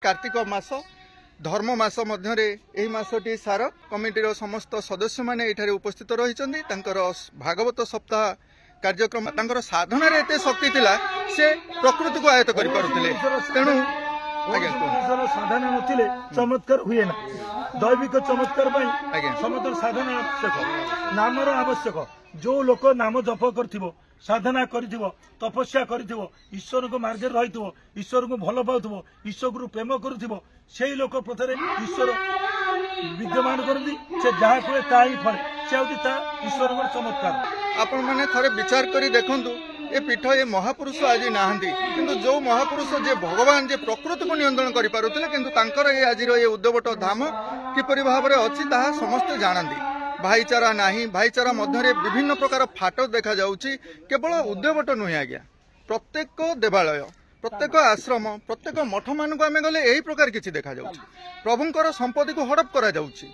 कार्तिक मास धर्म मास मध्य एही मासटी सार कमिटीर समस्त सदस्य माने एठारे उपस्थित रही भागवत सप्ताह कार्यक्रम तांकर साधन एते शक्ति थिला से प्रकृति को आयत्त करि पारुथिले तेणु साधन नथिले चमत्कार हुए ना दैविक चमत्कार समस्त साधन आवश्यक नामर आवश्यक जो लोक नाम जप कर साधना कर तपस्या कर ईश्वर को मार्ग रही ईश्वर को भल पाऊ ईश्वर को प्रेम कर लोक प्रथम ईश्वर विद्यमान करती से जहाँ कहे ता ही फले से ईश्वर चमत्कार आपण मैंने थोड़े विचार करी देखंतु ए पीठ ये महापुरुष आज नहांती किंतु जो महापुरुष जे भगवान जे प्रकृति को नियंत्रण करि पारुथिले किंतु तांकर ये आज ये उद्यवट धाम किपरि भाबरे अछि ताहा समस्त जानंती भाईचारा नाही भाईचारा मध्य विभिन्न प्रकार फाट देखा जाउछि केवल उद्यवट नुहे आज्ञा प्रत्येक देवालय प्रत्येक आश्रम प्रत्येक मठ मान को आमे गले एही प्रकार किछि देखा जाउछि प्रभुंकर संपत्ति को हड़प करा जाउछि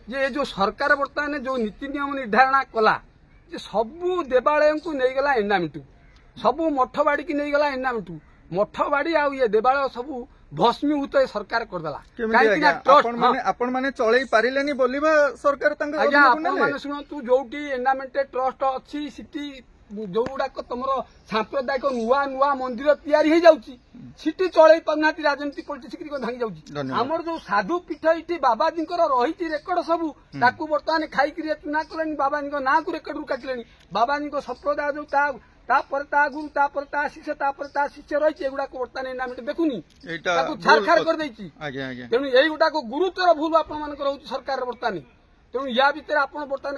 जे जो सरकार वर्तमान जो नीति नियम निर्धारण कला जे सबु देवालय को नहीं गला एंडामेंट सबु मठबाड़ी की नहीं गला एंडामेंट मठबाड़ी आ ये देवालय सबु भस्मीभूत सरकार करदेला आपण माने चलई पारिलेनी बोलिबा सरकार तांका आज्ञा आपण माने सुनतु जोटी एंडामेंट ट्रस्ट अछि सिटी जोगुड़ाक तुम सांप्रदायिक नुआ नुआ मंदिर तैयारी हो जाउची सिटी चलई पाना राजनीति पॉलिटिक्स भांगी जाउची हमर जो साधु पीठ इटी बाबाजी रही रेकर्ड सबू ताकू बर्तमान खाई चुना कले बाबाजी ना को रेकर्ड रू काटिले बाबाजी संप्रदाय जो गुरु शिष्य रही एगुड़ा बर्तमान एंडामेंट देखुनी छारखार कर तेणु यहीगुटा गुरुतर भूल आपण सरकार बर्तमान तेणु या भितर आपण बर्तमान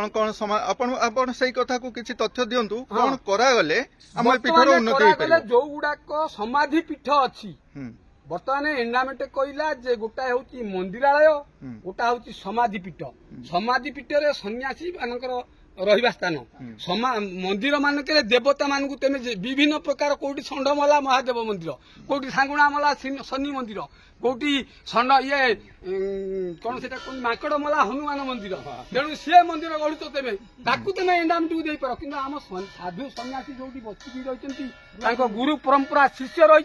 कौन से कथा को किसी तथ्य दिंतु कौन करागले जो गुड़ाक समाधि पीठ अच्छी बर्तमान एंडामेंट कहला जे गोटा हूँ मंदिरालय गोटा हूँ समाधि पीठ सन्यासी मानकर रहिबा स्थान मंदिर मानक देवता मान विभिन्न प्रकार कौटी षंडमला महादेव मंदिर कौटी सांगुणामला शनि मंदिर कौटी षंड ये कौन से माकड़मला हनुमान मंदिर तेणु सी मंदिर गढ़ु तेमे ताकू तेमे एंडामेंट को दे पार किंतु आम साधु सन्यासी जो बसिकी रही गुरु परंपरा शिष्य रही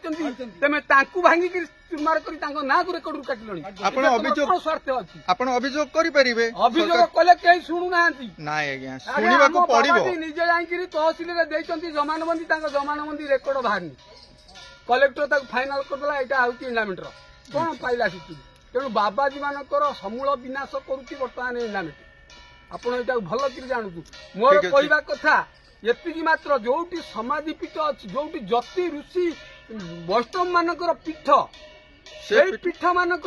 तेमे ताकू भांगी चुरमार करी ना को रेकर्ड काटिलनी आपण अभियोग स्वार्थ अछि आपण अभियोग करि परिबे अभियोग कले केही सुनु नांती नाय आज्ञा सुनिबा को पड़िबो निजे जाईकरी तहसील रे देइचंती जमानबंदी तांको जमानबंदी रेकर्ड बाहरनी कलेक्टर ताक फाइनल करदला एटा आउती एंडामेंट रो कोन पाइला सिटी तेणु बाबाजी मानकर समूल विनाश करूची वर्तमान एंडामेंट आपण एटा भल करी जानू मोर कहबा कथा एतिकी मात्र जोटी समाधि पीठ अछि जोटी जति ऋषि वैष्णव मानकर पीठ से पीठ मानक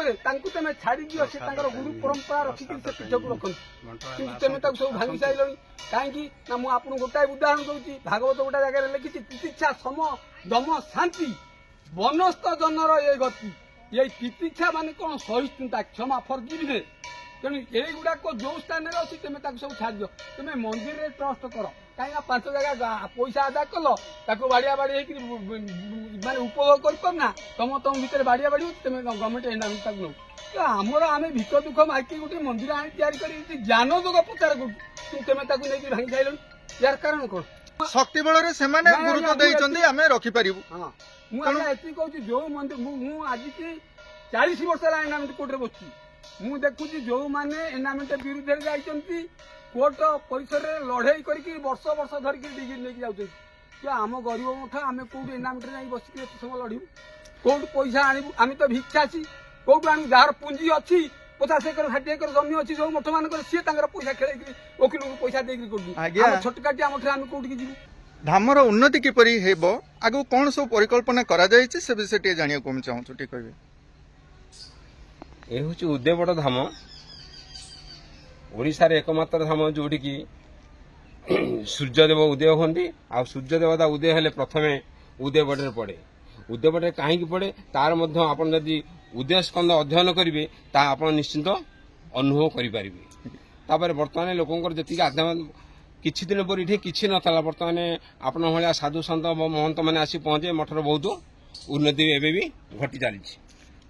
तमें छाड़ी दियो से गुरु परंपरा रखिक से पीठ को रखती तेमें सब भांगी सारे कहीं ना मुझे गोटाए उदाहरण दूसरी भागवत गोटा जगह लिखी तितिक्षा सम दम शांति वनस्थ जनर ये गति ये तितिक्षा मान कौन सहिष्णुता क्षमा फर्जीवे तेणु युवाक जो स्थान में अच्छी तेमें सब छाड़ दियो तुम्हें मंदिर में ट्रस्ट कर कहीं 5 जगह पैसा अदा कल बाड़िया बाड़ी माने उपभोग करना तुम भितर बाड़िया बाड़ी तुम गवर्नमेंट एंडामेंट नौ आमर आम भिक दुख माइक गोटे मंदिर आनी या ज्ञान जोग प्रचार करें नहीं भांगी साइल यार कारण कौन शक्ति बल से गुरुत्व देइचंदी आमे रखि परिबु हां मुझे कहूँ जो मंदिर आज की 40 वर्ष एंडामेंट कोर्ट में बसुँ मु देखुची जो माने एंडामेंट विरुद्ध जाइचंती कोर्ट परिसर में लड़ाई करके वर्ष वर्ष धरिक डिग्री लेके जाऊँ क्या आम गरीब मठ आम कौट एंडामेंट नहीं बसिक समय लड़ू कौट पैसा आणु आम तो भिक्षासी कौट आणु जार पुंजी अच्छी 50 एकर 60 एकर जमी अच्छी जो मठ मान सी पैसा खेल वकिल को पैसा देकर छोटकाटिया मठ आम कौट की जीव धामर उन्नति किपरि हेबो आगु कोन सब परिकल्पना करा जायछि से विषय टे जानिया को हम चाहू ठीक कहबे ए हूँ उद्यवट धाम ओडिशार एकमात्र धाम जोटी की सूर्यदेव उदय होती आ सूर्यदेवता उदय हेले प्रथमे उद्यवटे पड़े उद्यवटे कहीं पड़े तार मध्य आपन जदि उदय स्कंद अध्ययन करेंगे ता आपन निश्चिंत अनुभव करें बर्तमान लोकंर जी आध्यात्म किछि दिन पर ये किसी नाला बर्तमान आपण भाया साधु सत महंत मैंने आसी पहुंचे मठर बहुत उन्नति एवं भी घटी चली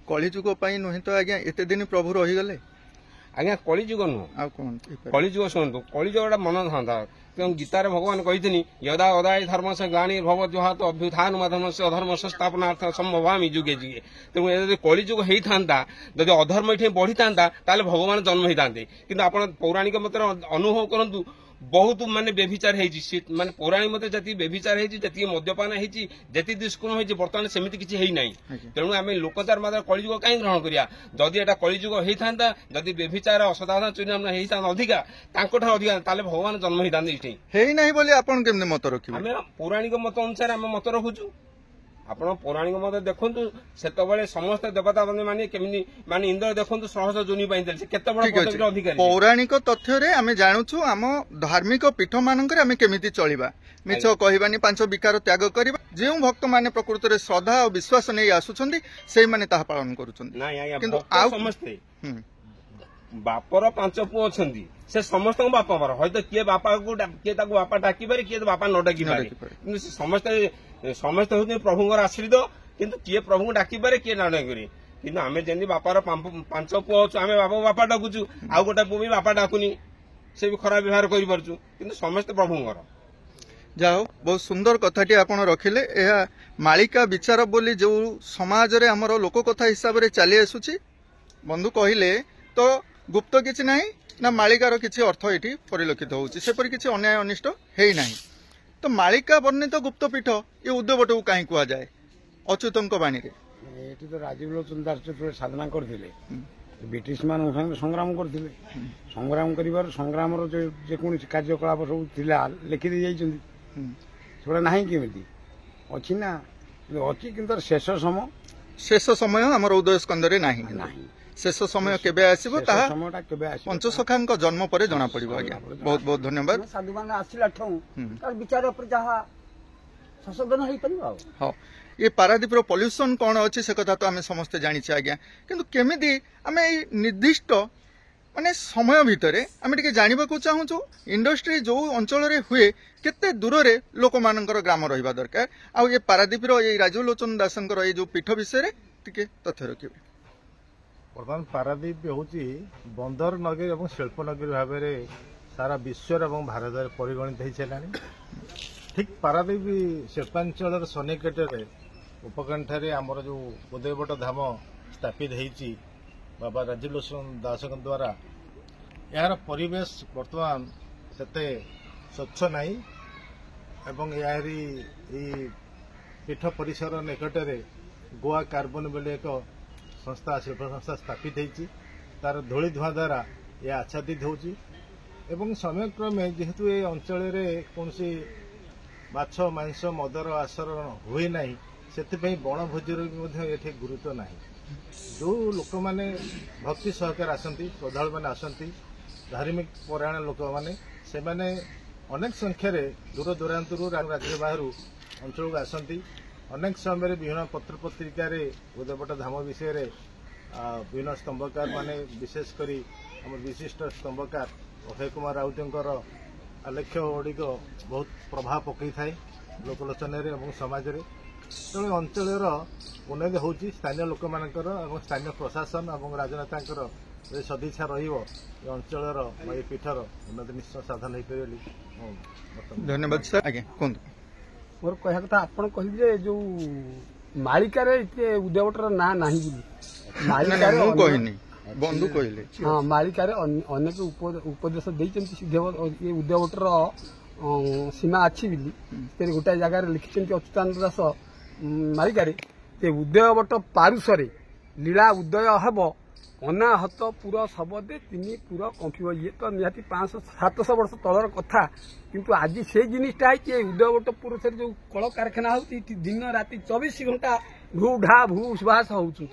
कलिजुग नुहे तो आज्ञा एते दिन प्रभु रहीगले ଆଜ୍ଞା କଳିଯୁଗ ନୁହଁ, ଆଉ କଣ ହେଇପାରେ? କଳିଯୁଗ ଶୁଣନ୍ତୁ, କଳିଯୁଗଟା ମନ ଥାନ୍ତା। ତେଣୁ ଗୀତାରେ ଭଗବାନ କହିଛନ୍ତି ଯଦା ଅଦାୟ ଧର୍ମସ ଗ୍ଲାନି ଭବତ୍ୱହାତ ଅଭ୍ୟୁତ୍ଥାନ ମାଧର୍ମସ୍ୟ ଅଧର୍ମ ସଂସ୍ଥାପନାର୍ଥ ସମ୍ଭବାମି ଯୁଗେ ଯୁଗେ। ତେଣୁ ଯଦି କଳିଯୁଗ ହେଇଥାନ୍ତା, ଯଦି ଅଧର୍ମ ଏଠି ବଢିଥାନ୍ତା, ତାହେଲେ ଭଗବାନ ଜନ୍ମ ହେଇଥାନ୍ତେ। କିନ୍ତୁ ଆପଣ ପୌରାଣିକ ମତରେ ଅନୁଭବ କରନ୍ତୁ, ବହୁତ ମାନେ ବ୍ୟଭିଚାର ହେଇଛି, ମାନେ ପୌରାଣିକ ମତେ ଯେତିକି ବ୍ୟଭିଚାର ହେଇଛି, ଯେତିକି ମଦ୍ୟପାନ ହେଇଛି, ଯେତିକି ଦୁଷ୍କର୍ମ ହେଇଛି, ବର୍ତ୍ତମାନ ସେମିତି କିଛି ହେଇନାହିଁ। ତେଣୁ ଆମେ ଲୋକଚାର ମାତ୍ରା କଳିଯୁଗ କାହିଁ ଗ୍ରହଣ କରିବା? ଯଦି ଏଟା କଳିଯୁଗ ହେଇଥାନ୍ତା, ଯଦି ବ୍ୟଭିଚାର ଅସଦାଚାର ଚୁରି ହେଇଥାନ୍ତା ଅଧିକା, ତାଙ୍କଠାରୁ ଅଧିକା, ତାହେଲେ ଭଗବାନ ଜନ୍ମ ହେଇଥାନ୍ତେ ଏଠି। ହେଇନାହିଁ ବୋଲି ଆପଣ କେମିତି ମତ ରଖିବେ? ଆମେ ପୌରାଣିକ ମତ ଅନୁସାରେ ଆମେ ମତ ରଖୁଛୁ। ଆପଣ ପୌରାଣିକ ମତ ଦେଖନ୍ତୁ, ସେତେବେଳେ ସମସ୍ତେ ଦେବତା ମାନେ କେମିତି ମାନେ ଇନ୍ଦ୍ର ଦେଖନ୍ତୁ ସହଜ ଜୁନି ପାଇଥିଲେ, ସେ କେତେ ବଡ ଠିକ ଅଛି। ପଦବୀର ଅଧିକାରୀ। ପୌରାଣିକ ତଥ୍ୟରେ ଆମେ ଜାଣୁଛୁ ଆମ ଧାର୍ମିକ ପୀଠ ମାନଙ୍କରେ ଆମେ କେମିତି ଚଳିବା, ମିଛ କହିବାନି, ପାଞ୍ଚ ବିକାର ତ୍ୟାଗ କରିବା। ଯେଉଁ ଭକ୍ତମାନେ ପ୍ରକୃତରେ ଶ୍ରଦ୍ଧା ଓ ବିଶ୍ୱାସ ନେଇ ଆସୁଛନ୍ତି ସେଇମାନେ ତାହା ପାଳନ କରୁଛନ୍ତି। ନାଇଁ ଆଜ୍ଞା, କିନ୍ତୁ ଭକ୍ତ ଆଉ ସମସ୍ତେ ହୁଁ, ବାପର 5 ପୁଅ ଅଛନ୍ତି, ସେ ସମସ୍ତଙ୍କ ବାପା ମାର, ହয়তো କିଏ ବାପାକୁ କିଏ ତାକୁ ବାପା ଡାକିପାରେ, କିଏ ବାପା ନ ଡାକିପାରେ, କିନ୍ତୁ ସେ ସମସ୍ତେ ହଉଛନ୍ତି ପ୍ରଭୁଙ୍କର ଆଶ୍ରିତ। କିନ୍ତୁ କିଏ ପ୍ରଭୁଙ୍କୁ ଡାକିପାରେ, କିଏ ନ ଡାକିପାରେ। କିନ୍ତୁ ଆମେ ଯେମିତି ବାପାର 5 ପୁଅ ଅଛୁ, ଆମେ ବାପା ଡାକୁଛୁ, ଆଉ ଗୋଟେ ପୁଅ ବି ବାପା ଡାକୁନି, ସେ ବି ଖରାପ ବ୍ୟବହାର କରିପାରୁଛୁ, କିନ୍ତୁ ସମସ୍ତେ ପ୍ରଭୁଙ୍କର। ଯାହା ହଉ, ବହୁତ ସୁନ୍ଦର କଥାଟି ଆପଣ ରଖିଲେ। ଏହା ମାଳିକା ବିଚାର ବୋଲି ଯେଉଁ ସମାଜରେ ଆମର ଲୋକକଥା ହିସାବରେ ଚାଲି ଆସୁଛି, ବନ୍ଧୁ କହିଲେ ତ ଗୁପ୍ତ କିଛି ନାହିଁ ନା ମାଳିକାର କିଛି ଅର୍ଥ ଏଠି ପରିଲକ୍ଷିତ ହେଉଛି, ସେପରି କିଛି ଅନ୍ୟାୟ ଅନିଷ୍ଟ ହେଇନାହିଁ। ତ ମାଳିକା ବର୍ଣ୍ଣିତ ଗୁପ୍ତପୀଠ ଏ ଉଦ୍ୟୋଗଟକୁ କାହିଁ କୁହାଯାଏ ଅଚ୍ୟୁତଙ୍କ ବାଣୀରେ? ଏଠି ତ ରାଜୀବ ଲୋଚନ ଦାସ ଯେତେବେଳେ ସାଧନା କରିଥିଲେ, ବ୍ରିଟିଶ ମାନଙ୍କ ସାଙ୍ଗରେ ସଂଗ୍ରାମ କରିଥିଲେ। ସଂଗ୍ରାମ କରିବାର ସଂଗ୍ରାମର ଯେକୌଣସି କାର୍ଯ୍ୟକଳାପ ସବୁ ଥିଲା ଲେଖିଦେଇ ଯାଇଛନ୍ତି। ସେଗୁଡ଼ା ନାହିଁ କେମିତି? ଅଛି ନା, ଅଛି, କିନ୍ତୁ ଶେଷ ସମୟ ଆମର ଉଦୟ ସ୍କନ୍ଧରେ ନାହିଁ। ନାହିଁ। ଶେଷ ସମୟ କେବେ ଆସିବ ତାହା ସମୟଟା କେବେ ଆସିବ? ପଞ୍ଚସଖାଙ୍କ ଜନ୍ମ ପରେ ଜଣା ପଡିବ। ଆଜ୍ଞା, ବହୁତ ବହୁତ ଧନ୍ୟବାଦ। ସାଧୁମାନେ ଆସିଲା ଠୁ ତାର ବିଚାର ଉପରେ ଯାହା ସଂଶୋଧନ ହେଇପାରିବ ଆଉ। ହଁ, ଏ ପାରାଦୀପର ପଲ୍ୟୁସନ କଣ ଅଛି ସେ କଥା ତ ଆମେ ସମସ୍ତେ ଜାଣିଛେ ଆଜ୍ଞା, କିନ୍ତୁ କେମିତି ଆମେ ଏଇ ନିର୍ଦ୍ଦିଷ୍ଟ ମାନେ ସମୟ ଭିତରେ ଆମେ ଟିକେ ଜାଣିବାକୁ ଚାହୁଁଛୁ ଇଣ୍ଡଷ୍ଟ୍ରି ଯୋଉ ଅଞ୍ଚଳରେ ହୁଏ କେତେ ଦୂରରେ ଲୋକମାନଙ୍କର ଗ୍ରାମ ରହିବା ଦରକାର, ଆଉ ଏ ପାରାଦୀପର ଏଇ ରାଜୀବ ଲୋଚନ ଦାସଙ୍କର ଏଇ ଯୋଉ ପୀଠ ବିଷୟରେ ଟିକେ ତଥ୍ୟ ରଖିବେ। ବର୍ତ୍ତମାନ ପାରାଦୀପ ହେଉଛି ବନ୍ଦର ନଗରୀ ଏବଂ ଶିଳ୍ପ ନଗରୀ ଭାବରେ ସାରା ବିଶ୍ୱରେ ଏବଂ ଭାରତରେ ପରିଗଣିତ ହୋଇସାରିଲାଣି। ଠିକ୍ ପାରାଦୀପ ଶିଳ୍ପାଞ୍ଚଳର ସନ୍ନିକଟରେ ଉପକଣ୍ଠରେ ଆମର ଯେଉଁ ଉଦୟବଟ ଧାମ ସ୍ଥାପିତ ହୋଇଛି ବାବା ରାଜୀବ ଲୋଚନ ଦାସଙ୍କ ଦ୍ୱାରା, ଏହାର ପରିବେଶ ବର୍ତ୍ତମାନ ସେତେ ସ୍ୱଚ୍ଛ ନାହିଁ ଏବଂ ଏହାରି ଏହି ପୀଠ ପରିସର ନିକଟରେ ଗୋଆ କାର୍ବନ ବୋଲି ଏକ ସଂସ୍ଥା, ଶିଳ୍ପ ସଂସ୍ଥା ସ୍ଥାପିତ ହୋଇଛି। ତାର ଧୂଳି ଧୂଆଁ ଦ୍ୱାରା ଏହା ଆଚ୍ଛାଦିତ ହେଉଛି ଏବଂ ସମୟକ୍ରମେ ଯେହେତୁ ଏ ଅଞ୍ଚଳରେ କୌଣସି ମାଛ ମାଂସ ମଦର ଆସର ହୁଏ ନାହିଁ, ସେଥିପାଇଁ ବଣଭୋଜିର ବି ମଧ୍ୟ ଏଠି ଗୁରୁତ୍ୱ ନାହିଁ। ଯେଉଁ ଲୋକମାନେ ଭକ୍ତି ସହକାରେ ଆସନ୍ତି, ଶ୍ରଦ୍ଧାଳୁମାନେ ଆସନ୍ତି, ଧାର୍ମିକ ପରାୟଣ ଲୋକମାନେ, ସେମାନେ ଅନେକ ସଂଖ୍ୟାରେ ଦୂର ଦୂରାନ୍ତରୁ ରାଜ୍ୟ ବାହାରୁ ଅଞ୍ଚଳକୁ ଆସନ୍ତି। ଅନେକ ସମୟରେ ବିଭିନ୍ନ ପତ୍ରପତ୍ରିକାରେ ଉଦୟବଟ ଧାମ ବିଷୟରେ ବିଭିନ୍ନ ସ୍ତମ୍ଭକାର ମାନେ, ବିଶେଷ କରି ଆମର ବିଶିଷ୍ଟ ସ୍ତମ୍ଭକାର ଅକ୍ଷୟ କୁମାର ରାଉତଙ୍କର ଆଲେଖ୍ୟ ଗୁଡ଼ିକ ବହୁତ ପ୍ରଭାବ ପକାଇଥାଏ ଲୋକଲୋଚନରେ ଏବଂ ସମାଜରେ। ତେଣୁ ଅଞ୍ଚଳର ଉନ୍ନତି ହେଉଛି ସ୍ଥାନୀୟ ଲୋକମାନଙ୍କର ଏବଂ ସ୍ଥାନୀୟ ପ୍ରଶାସନ ଏବଂ ରାଜନେତାଙ୍କର ଯଦି ସଦିଚ୍ଛା ରହିବ, ଏ ଅଞ୍ଚଳର ବା ଏ ପୀଠର ଉନ୍ନତି ନିଶ୍ଚୟ ସାଧନ ହୋଇପାରିବ ବୋଲି ମୁଁ ଧନ୍ୟବାଦ ସାର୍। ଆଜ୍ଞା କୁହନ୍ତୁ। ମୋର କହିବା କଥା, ଆପଣ କହିଲେ ଯେ ଯୋଉ ମାଳିକାରେ ଏତେ ଉଦୟବଟର ନାଁ ନାହିଁ ବୋଲି। ମାଳିକାରେ ମୁଁ କହିନି, ବନ୍ଧୁ କହିଲେ। ହଁ, ମାଳିକାରେ ଅନେକ ଉପଦେଶ ଦେଇଛନ୍ତି ଏ ଉଦୟବଟର ସୀମା ଅଛି ବୋଲି। ସେଥିରେ ଗୋଟାଏ ଜାଗାରେ ଲେଖିଛନ୍ତି ଅଚ୍ୟୁତାନନ୍ଦ ଦାସ ମାଳିକାରେ, ଯେ ଉଦୟବଟ ପାରୁଷରେ ଲୀଳା ଉଦୟ ହେବ, ଅନାହତ ପୁର ଶବଦେ 3 ପୁର କମ୍ପିବ। ଇଏ ତ ନିହାତି 500-700 ବର୍ଷ ତଳର କଥା, କିନ୍ତୁ ଆଜି ସେଇ ଜିନିଷଟା ହେଇଛି। ଉଦୟବଟ ପୁରୁଷରେ ଯୋଉ କଳକାରଖାନା ହଉଛି, ଦିନ ରାତି 24 ଘଣ୍ଟା ଭୂ ଢା ଭୂ ବାସ ହଉଛି।